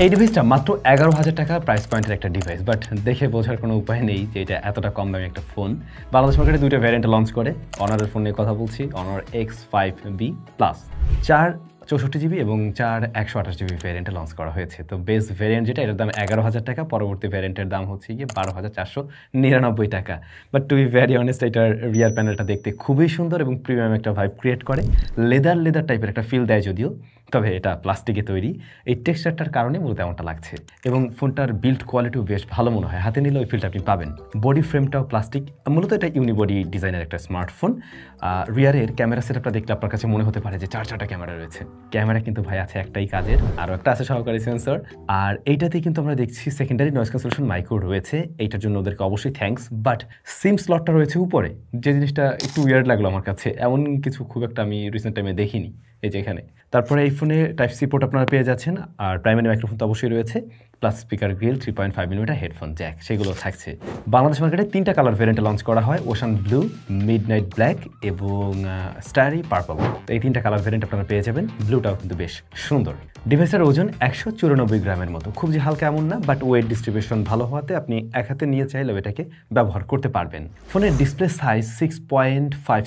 এই ডিভাইসটা মাত্র 11,000 টাকা প্রাইস পয়েন্টের একটা ডিভাইস, বাট দেখে বোঝার কোনো উপায় নেই যে এটা এতটা কম দামি একটা ফোন। বাংলাদেশ মার্কেটে দুইটা ভ্যারিয়েন্ট লঞ্চ করে, অনারের ফোন নিয়ে কথা বলছি, অনার X5B প্লাস 464GB এবং 4128GB ভ্যারিয়েন্টে লঞ্চ করা হয়েছে। তো বেস ভ্যারিয়েন্ট যেটা, এটার দাম 11,000 টাকা, পরবর্তী ভ্যারিয়েন্টের দাম হচ্ছে গিয়ে 12,499 টাকা। But to be very honest, এটার রিয়ার প্যানেলটা দেখতে খুবই সুন্দর এবং প্রিমিয়াম একটা ভাইব ক্রিয়েট করে, লেদার টাইপের একটা ফিল দেয় যদিও, তবে এটা প্লাস্টিকে তৈরি, এই টেক্সচারটার কারণে মূলত এমনটা লাগছে। এবং ফোনটার বিল্ড কোয়ালিটিও বেশ ভালো মনে হয়, হাতে নিলে ওই ফিলটা আপনি পাবেন। বডি ফ্রেমটাও প্লাস্টিক, মূলত এটা ইউনিবডি ডিজাইনের একটা স্মার্টফোন। রিয়ারের ক্যামেরা সেটআপটা দেখলে আপনার কাছে মনে হতে পারে যে চারটা ক্যামেরা রয়েছে। ক্যামেরা কিন্তু ভাই আছে একটাই কাজের, আরও একটা আছে সহকারী সেন্সর। আর এইটাতে কিন্তু আমরা দেখছি সেকেন্ডারি নয়েজ ক্যান্সেলেশন মাইক্রো রয়েছে, এইটার জন্য ওদেরকে অবশ্যই থ্যাঙ্কস। বাট সিম স্লটটা রয়েছে উপরে, যে জিনিসটা একটু উইয়ার্ড লাগলো আমার কাছে, এমন কিছু খুব একটা আমি রিসেন্ট টাইমে দেখিনি এই যে এখানে। তারপরে এই ফোনে টাইপ সি পোর্ট আপনারা পেয়ে যাচ্ছেন, আর প্রাইমারি মাইক্রোফোন তো অবশ্যই রয়েছে, plus speaker grill, 3.5mm headphone Jack, সেগুলো থাকছে। বাংলাদেশ মার্কেটে 3টা কালার ভ্যারিয়েন্টে লঞ্চ করা হয়, ওশান ব্লু, মিডনাইট ব্ল্যাক এবং স্টারি পার্পল। এই 3টা কালার ভ্যারিয়েন্ট আপনারা পেয়ে যাবেন। ব্লুটাও কিন্তু বেশ সুন্দর। ডিভাইসের ওজন 194 গ্রামের মতো, খুব যে হালকা এমন না, বাট ওয়েট ডিস্ট্রিবিউশন ভালো হওয়াতে আপনি এক হাতে নিয়ে চাইলেও এটাকে ব্যবহার করতে পারবেন। ফোনের ডিসপ্লে সাইজ 6.56